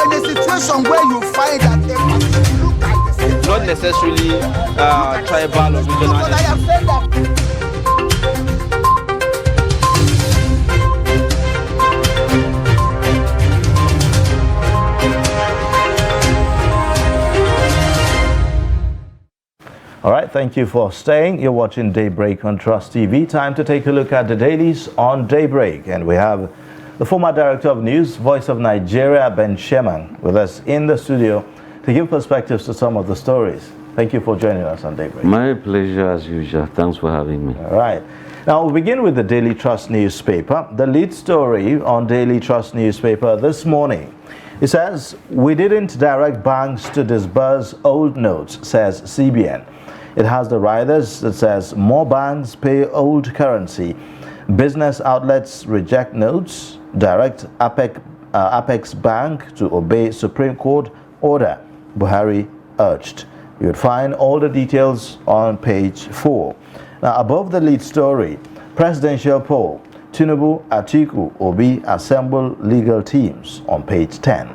you're in a situation where you find that a person look at the same, not necessarily tribal or regional. I have said that. All right, thank you for staying. You're watching Daybreak on Trust TV. Time to take a look at the dailies on Daybreak. And we have the former Director of News, Voice of Nigeria, Ben Sherman, with us in the studio to give perspectives to some of the stories. Thank you for joining us on Daybreak. My pleasure as usual. Thanks for having me. All right. Now, we'll begin with the Daily Trust newspaper. The lead story on Daily Trust newspaper this morning. It says, "We didn't direct banks to disburse old notes," says CBN. It has the riders that says, "More banks pay old currency. Business outlets reject notes. Direct Apex Bank to obey Supreme Court order," Buhari urged. You would find all the details on page 4. Now, above the lead story, presidential poll, Tinubu, Atiku, Obi assemble legal teams on page 10.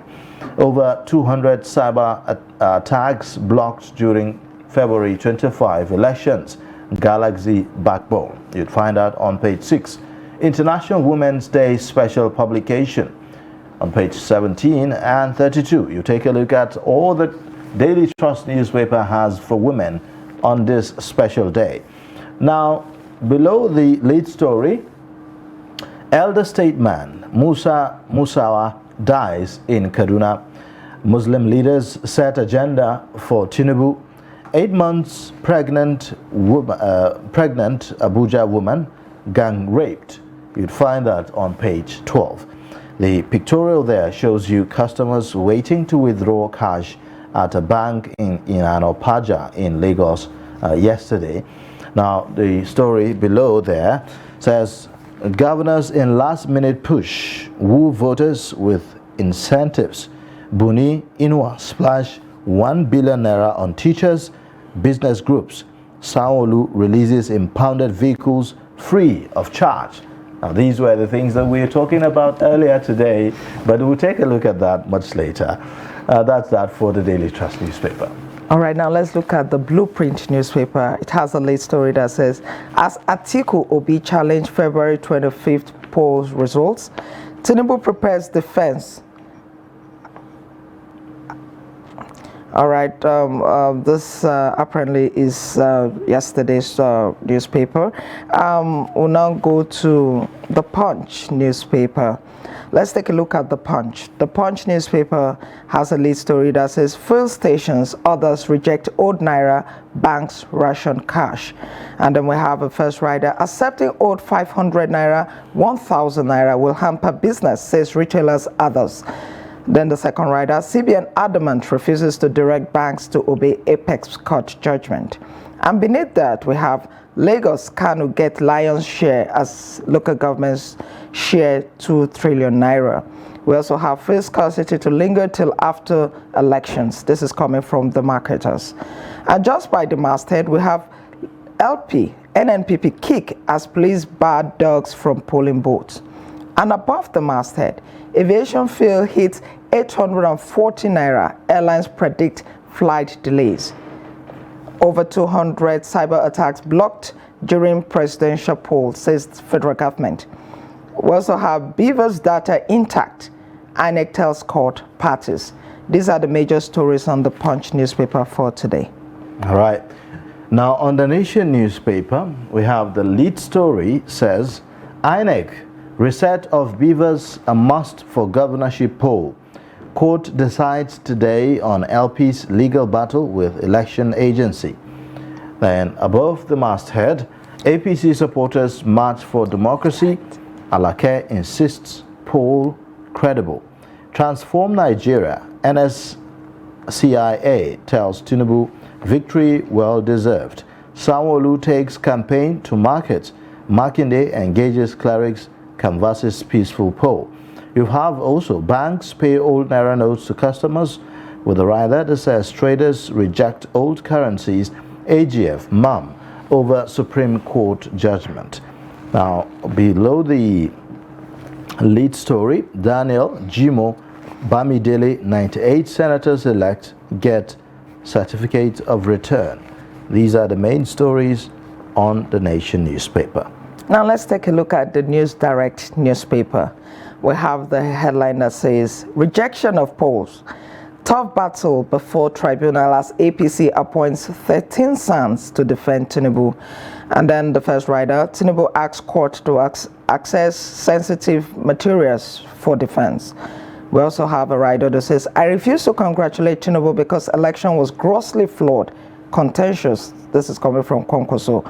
Over 200 cyber attacks blocked during February 25 elections, Galaxy backbone. You'd find out on page 6. International Women's Day special publication on page 17 and 32. You take a look at all the Daily Trust newspaper has for women on this special day. Now, below the lead story, elder statesman Musawa dies in Kaduna. Muslim leaders set agenda for Tinubu. 8 months pregnant Abuja woman gang raped. You'd find that on page 12. The pictorial there shows you customers waiting to withdraw cash at a bank in Anopaja in Lagos yesterday. Now, the story below there says, "Governors in last-minute push woo voters with incentives. Buni Inua splash 1 billion naira on teachers, business groups. Sanwo-Olu releases impounded vehicles free of charge." Now, these were the things that we were talking about earlier today, but we'll take a look at that much later. That's that for the Daily Trust newspaper. All right, now let's look at the Blueprint newspaper. It has a late story that says, "As Atiku Obi challenged February 25th poll results, Tinubu prepares defense." All right, this apparently is yesterday's newspaper. We'll now go to the Punch newspaper. Let's take a look at the Punch. The Punch newspaper has a lead story that says, "Fuel stations, others reject old naira, banks ration cash." And then we have a first rider, "Accepting old 500 naira, 1,000 naira will hamper business, says retailers, others." Then the second rider, "CBN adamant refuses to direct banks to obey Apex Court judgment." And beneath that, we have Lagos Kanu get lion's share as local governments share 2 trillion naira. We also have fuel scarcity to linger till after elections. This is coming from the marketers. And just by the masthead, we have LP, NNPP kick as police bar dogs from polling booths. And above the masthead, aviation fuel hits 840 naira. Airlines predict flight delays. Over 200 cyber attacks blocked during presidential poll, says the federal government. We also have Beaver's data intact. INEC tells court parties. These are the major stories on the Punch newspaper for today. All right. Now, on the Nation newspaper, we have the lead story says, INEC, reset of Beavers a must for governorship poll. Court decides today on LP's legal battle with election agency. Then above the masthead, APC supporters march for democracy. Alake insists poll credible. Transform Nigeria. NSCIA tells Tinubu victory well deserved. Sanwo-Olu takes campaign to market. Makinde engages clerics, canvasses peaceful poll. You have also banks pay old naira notes to customers with a rider that says traders reject old currencies. AGF mum over Supreme Court judgment. Now, below the lead story, Daniel Jimo Bamidele, 98 senators-elect get certificate of return. These are the main stories on the Nation newspaper. Now let's take a look at the News Direct newspaper. We have the headline that says, rejection of polls. Tough battle before tribunal as APC appoints 13 sons to defend Tinubu. And then the first rider, Tinubu asks court to access sensitive materials for defense. We also have a rider that says, I refuse to congratulate Tinubu because election was grossly flawed, contentious. This is coming from Konkoso,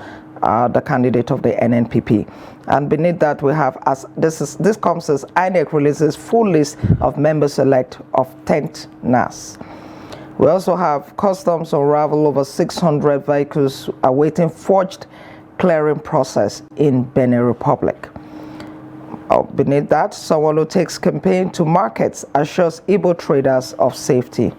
the candidate of the NNPP. And beneath that we have, this comes as INEC releases full list of members-elect of 10th NAS. We also have customs unravel over 600 vehicles awaiting forged clearing process in Benin Republic. Beneath that, someone who takes campaign to markets assures Igbo traders of safety.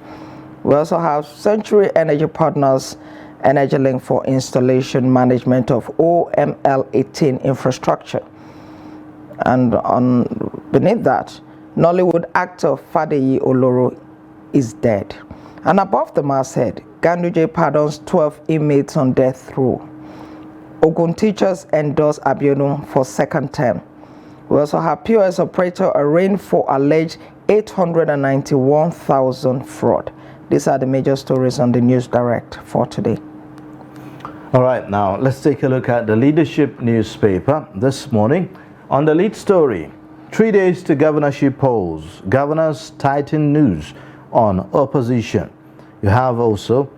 We also have Century Energy Partners Energy Link for installation management of OML-18 infrastructure. And beneath that, Nollywood actor Fadeyi Oloro is dead. And above the masthead, Ganduje pardons 12 inmates on death row. Ogun teachers endorse Abiodun for second term. We also have POS operator arraigned for alleged 891,000 fraud. These are the major stories on the News Direct for today. All right, now let's take a look at the Leadership newspaper this morning. On the lead story, 3 days to governorship polls. Governors tighten news on opposition. You have also,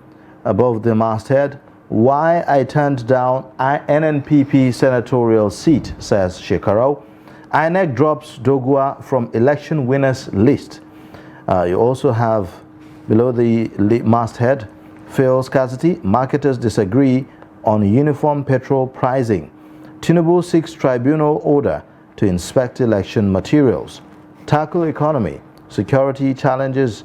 above the masthead, why I turned down NNPP senatorial seat, says Shekarau. INEC drops Dogua from election winners list. You also have, below the masthead, fuel scarcity, marketers disagree on uniform petrol pricing. Tinubu seeks tribunal order to inspect election materials. Tackle economy, security challenges,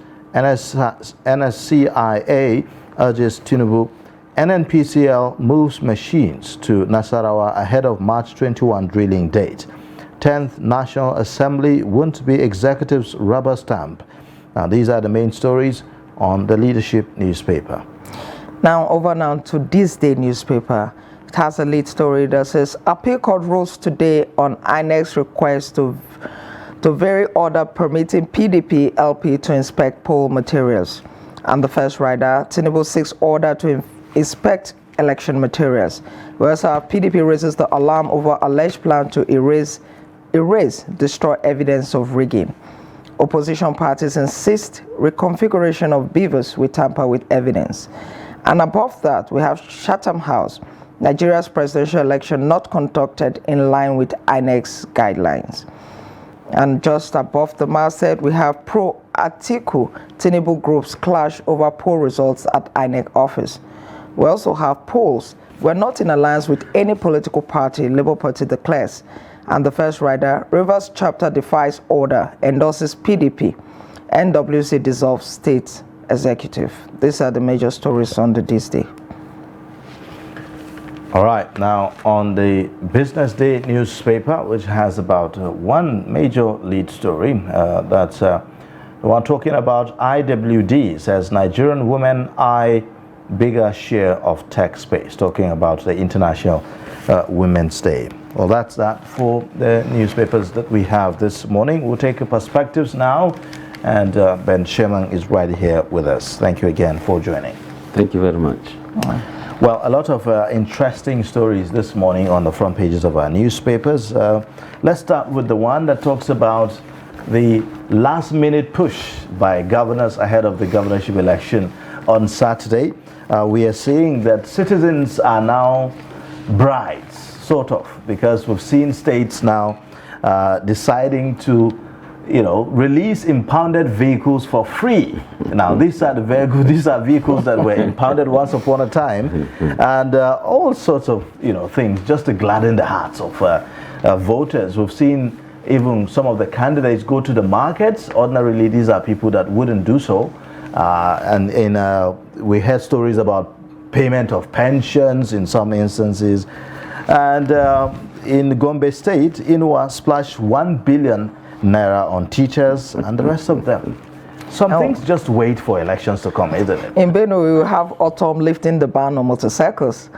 NSCIA urges Tinubu. NNPCL moves machines to Nasarawa ahead of March 21 drilling date. 10th National Assembly won't be executive's rubber stamp. Now, these are the main stories on the Leadership newspaper. Now, over now to This Day newspaper. It has a lead story that says, Appeal Court rules today on INEC's request to vary order permitting PDP LP to inspect poll materials. And the first rider, Tinubu seeks order to inspect election materials. We also have PDP raises the alarm over alleged plan to destroy evidence of rigging. Opposition parties insist reconfiguration of beavers will tamper with evidence. And above that, we have Chatham House, Nigeria's presidential election not conducted in line with INEC's guidelines. And just above the masthead, we have pro-Atiku Tinubu groups clash over poll results at INEC office. We also have polls. We're not in alliance with any political party, Labour Party declares. And the first rider, Rivers chapter defies order, endorses PDP. NWC dissolves state executive. These are the major stories on This Day. All right, now on the Business Day newspaper, which has about one major lead story, that's the one talking about IWD, says Nigerian women eye bigger share of tech space, talking about the International Women's Day. Well, that's that for the newspapers that we have this morning. We'll take your perspectives now, and Ben Sherman is right here with us. Thank you again for joining. Thank you very much. Well, a lot of interesting stories this morning on the front pages of our newspapers. Let's start with the one that talks about the last-minute push by governors ahead of the governorship election on Saturday. We are seeing that citizens are now brides, sort of, because we've seen states now deciding to, release impounded vehicles for free. Now, these are vehicles that were impounded once upon a time, and all sorts of, things just to gladden the hearts of voters. We've seen even some of the candidates go to the markets. Ordinarily, these are people that wouldn't do so. We heard stories about payment of pensions in some instances. And in Gombe State, Inua splashed 1 billion naira on teachers, and the rest of them. Some things just wait for elections to come, isn't it? In Benue, we will have Autumn lifting the ban on motorcycles.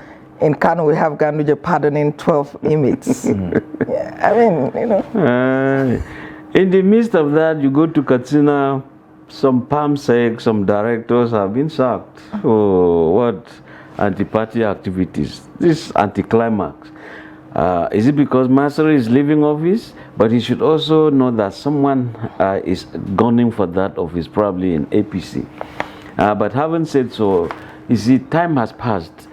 In Kano, we have Ganduje pardoning 12 inmates. Yeah, I mean, you know. In the midst of that, you go to Katsina, some PAMSEC, some directors have been sacked. Oh, what anti-party activities? This anticlimax. Is it because Masari is leaving office? But he should also know that someone is gunning for that office, probably in APC. But having said so, you see, time has passed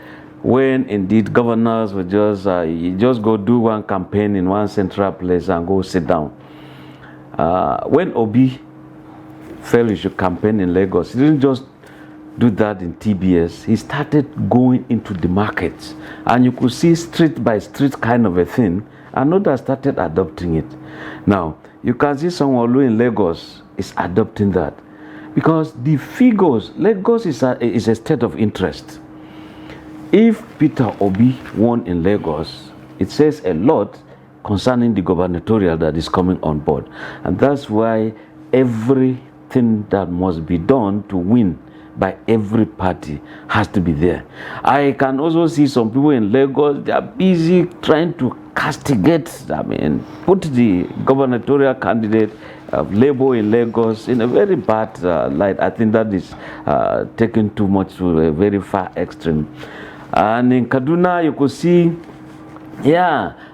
when indeed governors would just you just go do one campaign in one central place and go sit down. When Obi felt he should campaign in Lagos, he didn't just do that in TBS. He started going into the markets, and you could see street by street kind of a thing, and others started adopting it. Now, you can see someone who in Lagos is adopting that, because the figures, Lagos is a state of interest. If Peter Obi won in Lagos, it says a lot concerning the gubernatorial that is coming on board. And that's why everything that must be done to win by every party has to be there. I can also see some people in Lagos, they are busy trying to castigate, put the gubernatorial candidate of Labour in Lagos in a very bad light. I think that is taken too much to a very far extreme. And in Kaduna, you could see,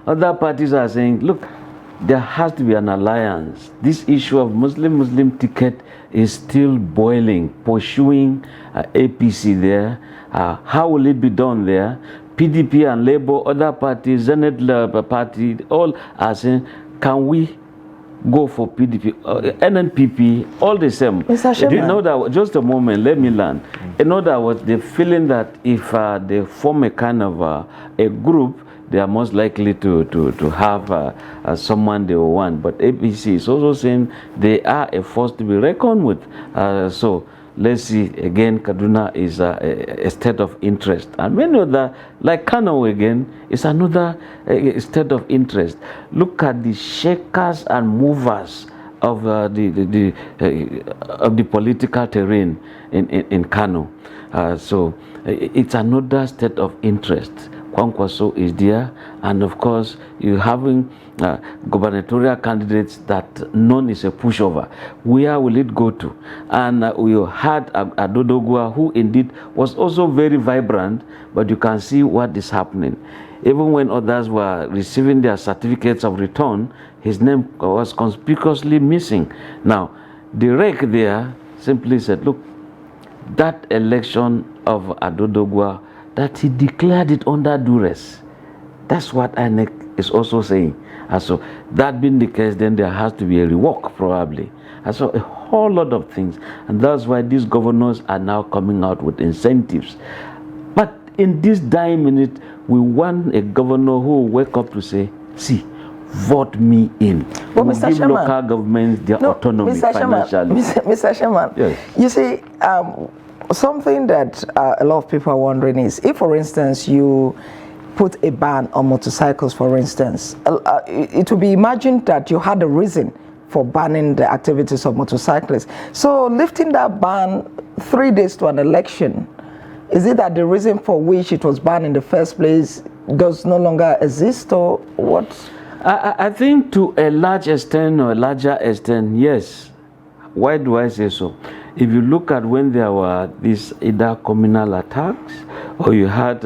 other parties are saying, look, there has to be an alliance. This issue of Muslim ticket is still boiling, pursuing APC there. How will it be done there? PDP and Labour, other parties, Zenith party, all are saying, can we go for PDP, NNPP, all the same. Do you know that, just a moment, let me learn. In other words, the feeling that if they form a kind of a group, they are most likely to have someone they want. But APC is also saying they are a force to be reckoned with. So let's see, again, Kaduna is a state of interest. And many other, like Kano again, is another state of interest. Look at the shakers and movers of the political terrain in Kano. So it's another state of interest. Kwankwaso is there, and of course you having gubernatorial candidates that none is a pushover. Where will it go to? And we had Adodogwa, who indeed was also very vibrant, but you can see what is happening. Even when others were receiving their certificates of return, his name was conspicuously missing. Now, the rec there simply said, look, that election of Adodogwa, that he declared it under duress. That's what INEC is also saying. And so, that being the case, then there has to be a rework, probably. And so, a whole lot of things. And that's why these governors are now coming out with incentives. But in this dying minute, we want a governor who will wake up to say, see, vote me in. But we'll Mr. give Sherman, local governments their autonomy financially. Mr. Sherman, yes. You see, something that a lot of people are wondering is, if, for instance, you put a ban on motorcycles, for instance, it would be imagined that you had a reason for banning the activities of motorcyclists. So lifting that ban 3 days to an election, is it that the reason for which it was banned in the first place does no longer exist, or what? I think to a large extent, or a larger extent, yes. Why do I say so? If you look at when there were these either communal attacks, or you had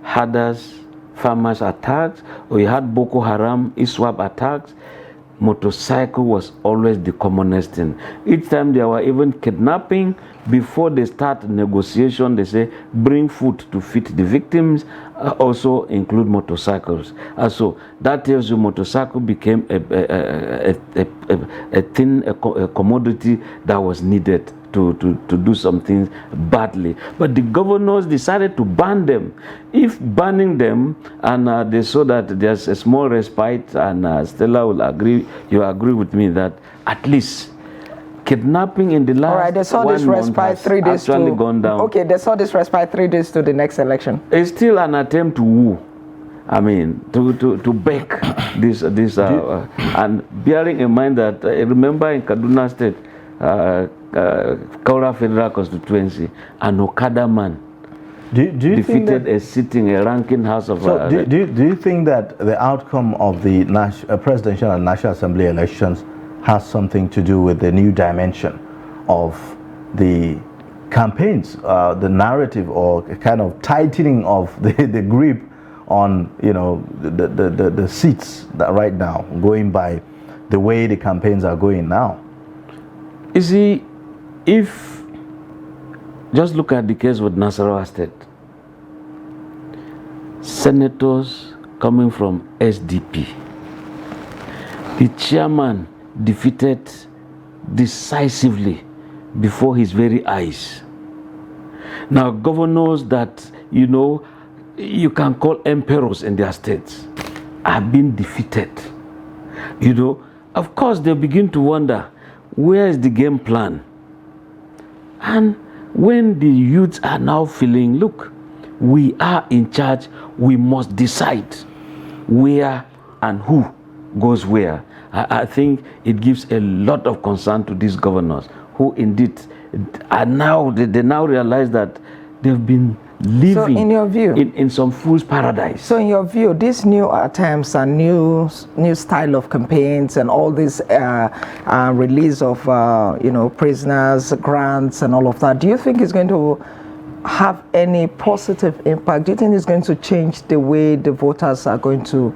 herders, farmers attacks, or you had Boko Haram, ISWAP attacks, motorcycle was always the commonest thing. Each time there were even kidnapping, before they start negotiation, they say, bring food to feed the victims, also include motorcycles. So that tells you motorcycle became a commodity that was needed to do something badly. But the governors decided to ban them. If banning them, and they saw that there's a small respite, and Stella will agree, you agree with me that at least kidnapping in the last, all right, they saw this respite 3 days actually to, gone down. Okay, they saw this respite 3 days to the next election. It's still an attempt to woo. I mean, to back this and bearing in mind that remember in Kaduna State, Kaura Federal Constituency, an Okada man do you defeated think a ranking house of. so do you think that the outcome of the presidential and national assembly elections has something to do with the new dimension of the campaigns, the narrative, or kind of tightening of the grip on the seats that right now, going by the way the campaigns are going now? You see, if just look at the case with Nasarawa State, senators coming from SDP, the chairman defeated decisively before his very eyes. Now, governors that you can call emperors in their states have been defeated. Of course, they begin to wonder, where is the game plan? And when the youths are now feeling, look, we are in charge, we must decide where and who goes where. I think it gives a lot of concern to these governors who indeed are now, they now realize that they've been living, so in your view, in some fool's paradise. So in your view, these new attempts and new style of campaigns and all this release of prisoners, grants and all of that, do you think it's going to have any positive impact? Do you think it's going to change the way the voters are going to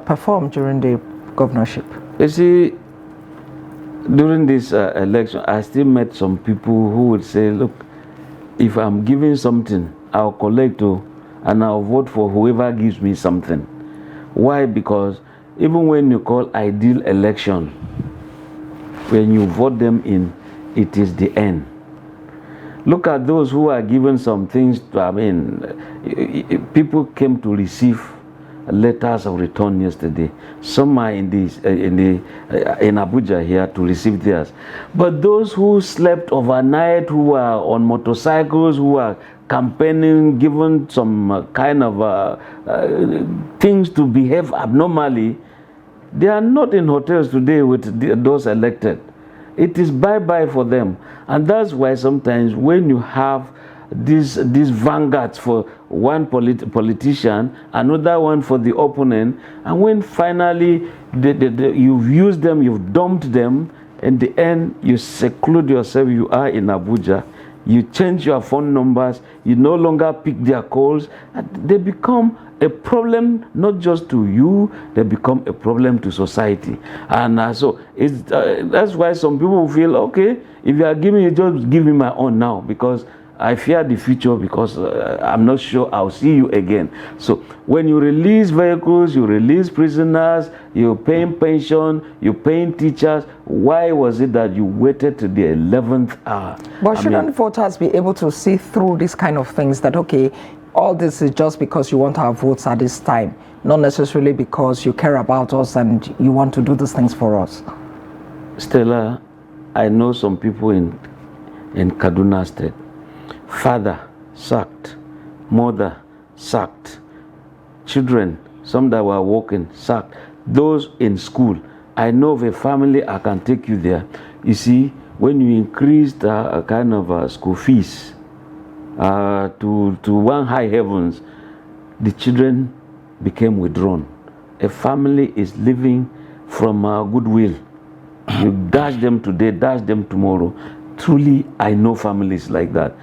perform during the governorship? You see, during this election, I still met some people who would say, look, if I'm giving something, I'll collect and I'll vote for whoever gives me something. Why? Because even when you call ideal election, when you vote them in, it is the end. Look at those who are given some things. People came to receive letters of return yesterday. Some are in Abuja here to receive theirs. But those who slept overnight, who are on motorcycles, who are campaigning, given some kind of things to behave abnormally, they are not in hotels today with those elected. It is bye-bye for them. And that's why sometimes when you have these vanguards for one politician, another one for the opponent, and when finally you've used them, you've dumped them, in the end you seclude yourself, you are in Abuja, you change your phone numbers, you no longer pick their calls, and they become a problem not just to you, they become a problem to society. And so that's why some people feel, okay, if you are giving me, just give me my own now, because I fear the future, because I'm not sure I'll see you again. So when you release vehicles, you release prisoners, you're paying pension, you're paying teachers, why was it that you waited to the 11th hour? But shouldn't voters be able to see through these kind of things, that, okay, all this is just because you want our votes at this time, not necessarily because you care about us and you want to do these things for us? Stella, I know some people in Kaduna State. Father sacked, mother sacked, children, some that were working, sacked, those in school. I know of a family, I can take you there. You see, when you increased a kind of school fees to one high heavens, the children became withdrawn. A family is living from goodwill. You dash them today, dash them tomorrow. Truly, I know families like that.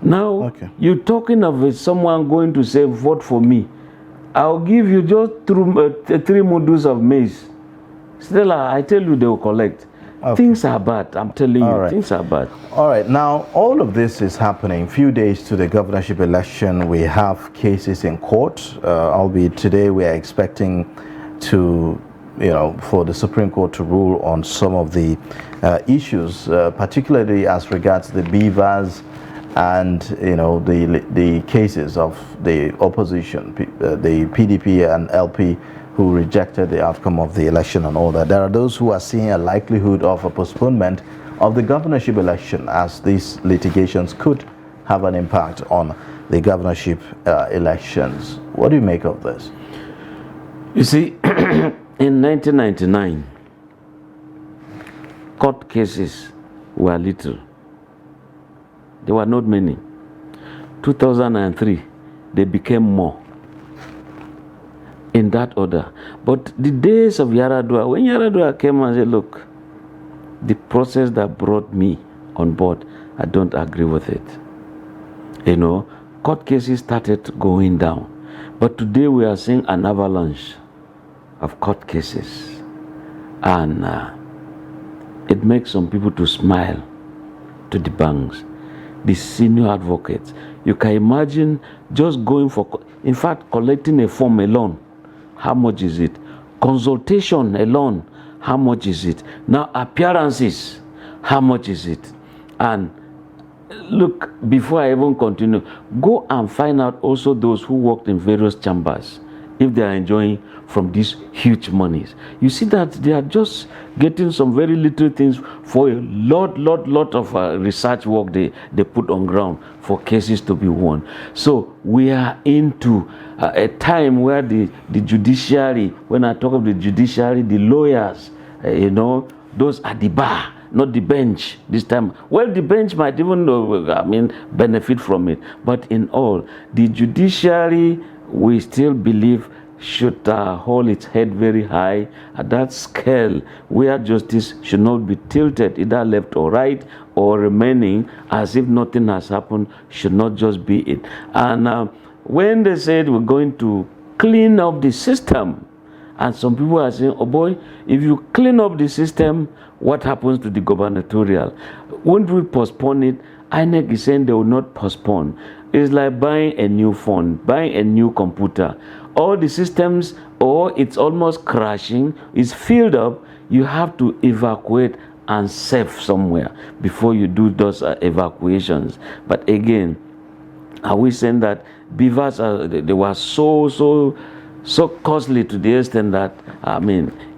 Now, okay, you're talking of someone going to say, vote for me. I'll give you just 3 modules of maize. Stella, I tell you, they will collect. Okay. Things are bad. I'm telling you, right. Things are bad. All right. Now, all of this is happening. Few days to the governorship election. We have cases in court. Albeit today, we are expecting to, for the Supreme Court to rule on some of the issues, particularly as regards the beavers and the cases of the opposition, the PDP and LP, who rejected the outcome of the election and all that. There are those who are seeing a likelihood of a postponement of the governorship election, as these litigations could have an impact on the governorship elections. What do you make of this? You see, in 1999, court cases were little. There were not many. 2003, they became more. In that order. But the days of Yaradua, when Yaradua came and said, look, the process that brought me on board, I don't agree with it. You know, court cases started going down. But today we are seeing an avalanche of court cases. And it makes some people to smile to the banks, the senior advocates. You can imagine just going for, in fact, collecting a form alone. How much is it? Consultation alone, how much is it? Now appearances, how much is it? And look, before I even continue, go and find out also those who worked in various chambers, if they are enjoying from these huge monies. You see that they are just getting some very little things for a lot of research work they put on ground for cases to be won. So we are into a time where the judiciary, when I talk of the judiciary, the lawyers, you know, those at the bar, not the bench this time. Well, the bench might even, benefit from it. But in all, the judiciary, we still believe, should hold its head very high at that scale where justice should not be tilted either left or right, or remaining as if nothing has happened should not just be it. And when they said we're going to clean up the system, and some people are saying, oh boy, if you clean up the system, what happens to the gubernatorial? Won't we postpone it? INEC is saying they will not postpone. It's like buying a new phone, buying a new computer. All the systems, or it's almost crashing, is filled up. You have to evacuate and save somewhere before you do those evacuations. But again, are we saying that beavers they were so costly to the extent that,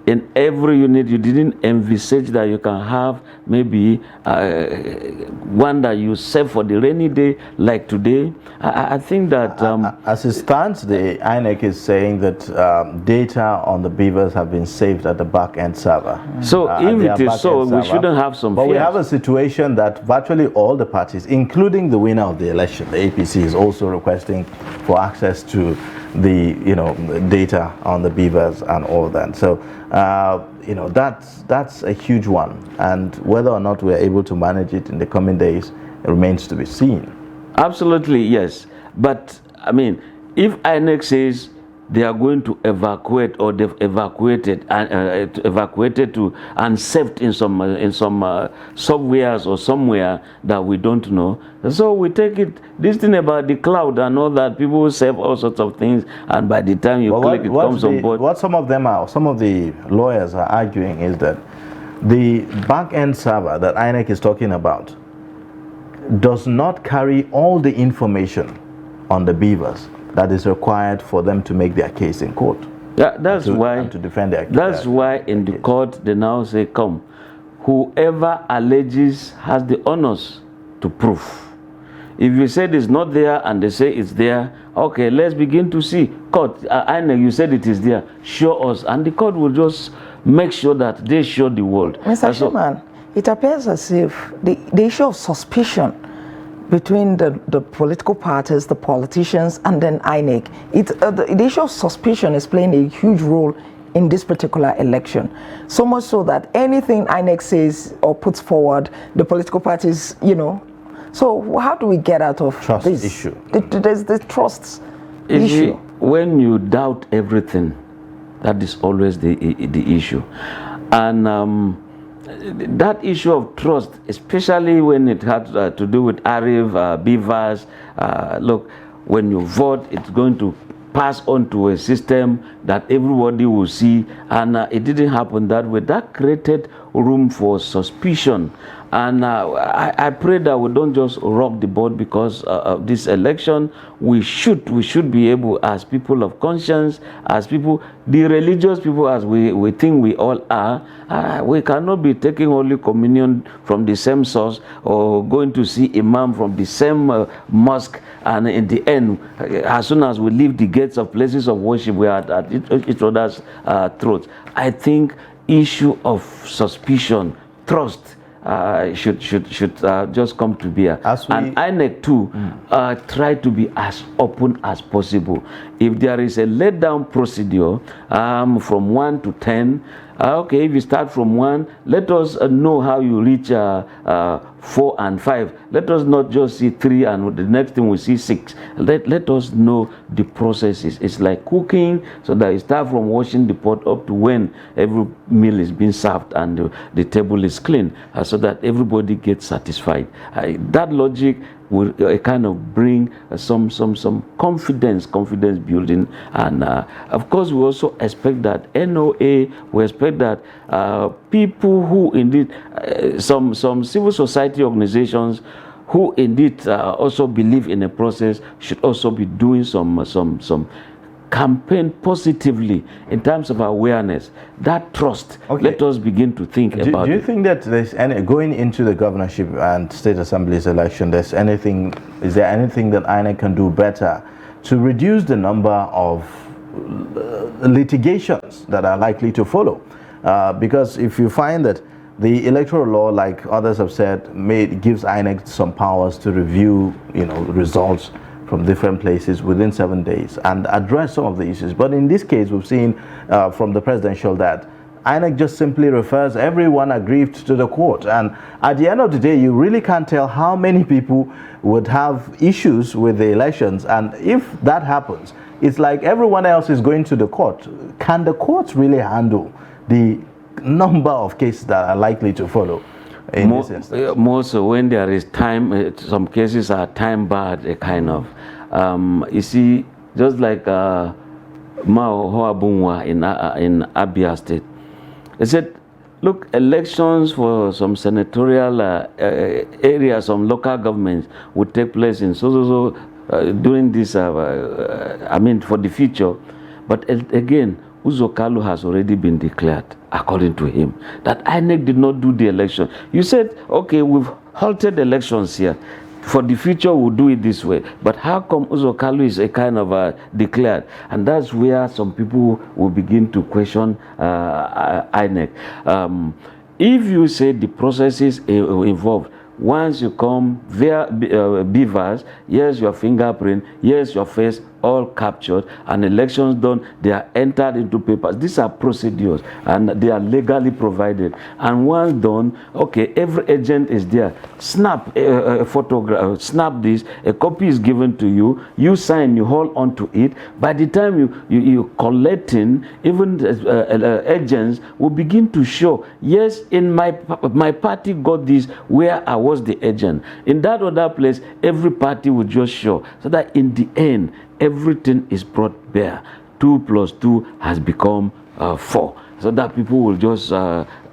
in every unit you didn't envisage that you can have maybe one that you save for the rainy day like today? I think that as it stands, the INEC is saying that data on the beavers have been saved at the back-end server. So if it is so, we shouldn't have some fears. But we have a situation that virtually all the parties, including the winner of the election, the APC, is also requesting for access to the data on the beavers and all that. So that's a huge one, and whether or not we're able to manage it in the coming days, it remains to be seen. Absolutely, yes. But if INEC says they are going to evacuate, or they've evacuated and saved in some subwares or somewhere that we don't know. So we take it, this thing about the cloud and all that, people will save all sorts of things, and by the time you click, it comes on board. What some of the lawyers are arguing is that the back-end server that INEC is talking about does not carry all the information on the beavers that is required for them to make their case in court. Yeah, that's why to defend their case. That's why in the court they now say, come, whoever alleges has the honors to prove. If you said it's not there and they say it's there, okay, let's begin to see. Court, I know you said it is there, show us, and the court will just make sure that they show the world. Mr. Sherman, it appears as if the issue of suspicion between the political parties, the politicians, and then INEC, the issue of suspicion is playing a huge role in this particular election. So much so that anything INEC says or puts forward, the political parties, So how do we get out of trust this issue? There's the trust issue. When you doubt everything, that is always the issue. And that issue of trust, especially when it had to do with Arif, beavers, look, when you vote, it's going to pass on to a system that everybody will see, and it didn't happen that way. That created room for suspicion. And I pray that we don't just rock the boat because of this election. We should be able, as people of conscience, as people, the religious people, as we think we all are, we cannot be taking Holy Communion from the same source or going to see Imam from the same mosque, and in the end, as soon as we leave the gates of places of worship, we are at each other's throats. I think issue of suspicion, trust, should just come to bear. And INEC too try to be as open as possible. If there is a let down procedure from 1 to 10, okay, if you start from 1, let us know how you reach 4 and 5. Let us not just see 3 and the next thing we see 6. Let us know the processes. It's like cooking, so that you start from washing the pot up to when every meal is being served and the table is clean, so that everybody gets satisfied. That logic will kind of bring some confidence building, and of course we also expect that NOA, we expect that people who indeed some civil society organizations who indeed also believe in a process should also be doing some campaign positively in terms of awareness. That trust, let us begin to think about it. Do you think that there's any, going into the governorship and state assemblies election, is there anything that INEC can do better to reduce the number of litigations that are likely to follow? Because if you find that the electoral law, like others have said, gives INEC some powers to review, results from different places within 7 days and address some of the issues. But in this case, we've seen from the presidential that INEC just simply refers everyone aggrieved to the court. And at the end of the day, you really can't tell how many people would have issues with the elections. And if that happens, it's like everyone else is going to the court. Can the courts really handle the number of cases that are likely to follow? More so when there is time, some cases are time barred, a kind of. You see, just like Mao Hoabunwa in Abia State, they said, look, elections for some senatorial areas, some local governments would take place in during this, for the future. But again, Uzokalu has already been declared, according to him, that INEC did not do the election. You said, okay, we've halted elections here. For the future, we'll do it this way. But how come Uzokalu is a kind of declared? And that's where some people will begin to question INEC. If you say the processes involved, once you come via beavers, yes, your fingerprint, yes, your face, all captured, and elections done, they are entered into papers. These are procedures, and they are legally provided. And once done, okay, every agent is there. Snap a photograph, snap this, a copy is given to you, you sign, you hold on to it. By the time you collecting, even agents will begin to show, yes, in my party got this, where I was the agent. In that other place, every party will just show, so that in the end, everything is brought bare. 2 plus 2 has become 4, so that people will just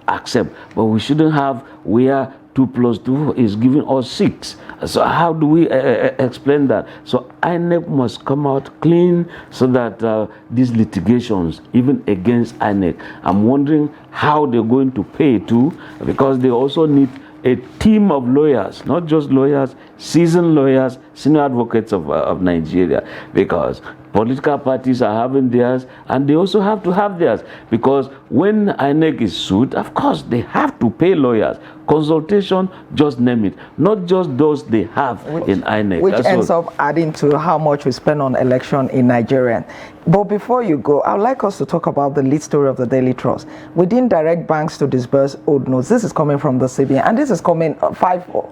accept. But we shouldn't have where 2 plus 2 is giving us 6. So how do we explain that? So INEC must come out clean, so that these litigations, even against INEC, I'm wondering how they're going to pay too, because they also need a team of lawyers, not just lawyers, seasoned lawyers, senior advocates of Nigeria, because political parties are having theirs, and they also have to have theirs, because when INEC is sued, of course, they have to pay lawyers. Consultation, just name it, not just those they have in INEC. Which ends up adding to how much we spend on election in Nigeria. But before you go, I would like us to talk about the lead story of the Daily Trust. We didn't direct banks to disburse old notes. This is coming from the CBN, and this is coming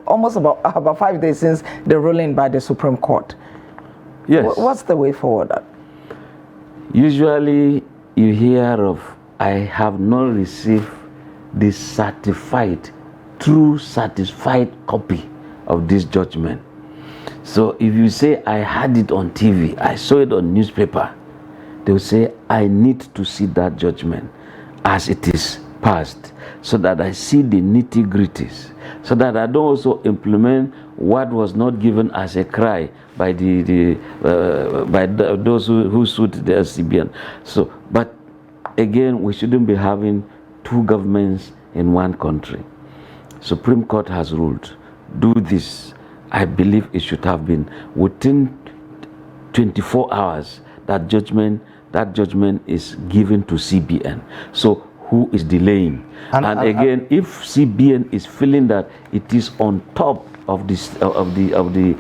almost about 5 days since the ruling by the Supreme Court. Yes. What's the way forward? Usually you hear of, I have not received the true certified copy of this judgment. So if you say, I had it on TV, I saw it on newspaper, they will say, I need to see that judgment as it is passed, so that I see the nitty-gritties, so that I don't also implement what was not given as a cry by those who sued the CBN. So, but again, we shouldn't be having two governments in one country. Supreme Court has ruled, do this. I believe it should have been within 24 hours. That judgment is given to CBN. So who is delaying? And again, if CBN is feeling that it is on top of this of the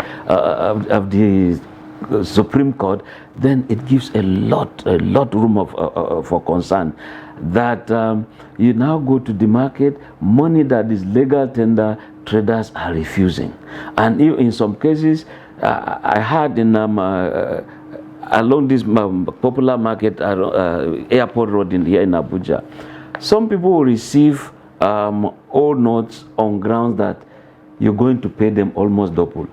Supreme Court, then it gives a lot room for concern. That you now go to the market, money that is legal tender, traders are refusing, and in some cases, I heard in along this popular market, airport road here in Abuja, some people will receive old notes on grounds that you're going to pay them almost double.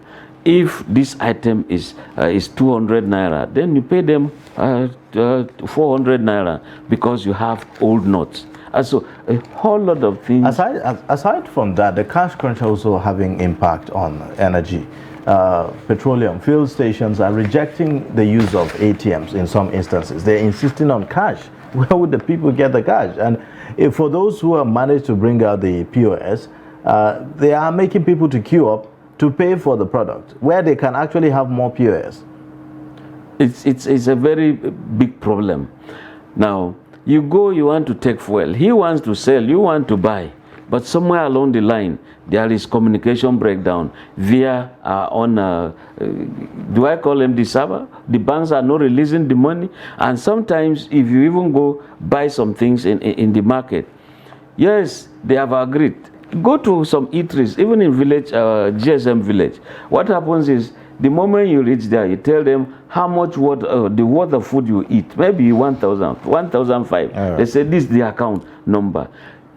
If this item is 200 naira, then you pay them 400 naira because you have old notes. And so a whole lot of things. Aside from that, the cash crunch also having impact on energy. Petroleum fuel stations are rejecting the use of ATMs in some instances. They're insisting on cash. Where would the people get the cash? And if for those who have managed to bring out the POS, they are making people to queue up to pay for the product, where they can actually have more POS. It's a very big problem. Now, you want to take fuel. He wants to sell, you want to buy. But somewhere along the line, there is communication breakdown via do I call them the server? The banks are not releasing the money. And sometimes if you even go buy some things in the market, yes, they have agreed. Go to some eateries, even in village, GSM village. What happens is, the moment you reach there, you tell them how much the worth of food you eat. Maybe 1,000, 1,005. Right. They say this is the account number.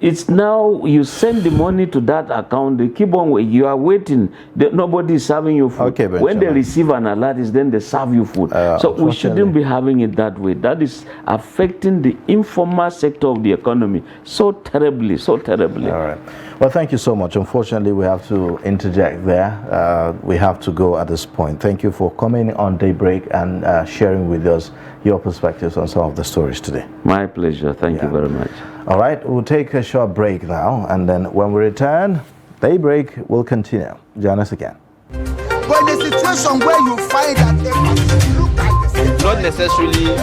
It's now you send the money to that account. They keep on waiting. You are waiting. Nobody is serving you food. Okay, when they receive an alert, then they serve you food. So we shouldn't be having it that way. That is affecting the informal sector of the economy so terribly, so terribly. All right. Well, thank you so much. Unfortunately, we have to interject there. We have to go at this point. Thank you for coming on Daybreak and sharing with us your perspectives on some of the stories today. My pleasure. Thank you very much. All right, we'll take a short break now, and then when we return, Daybreak will continue. Join us again. But in a situation where you find that a person look like the same, Not necessarily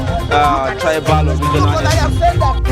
tribal or regional. but I have said that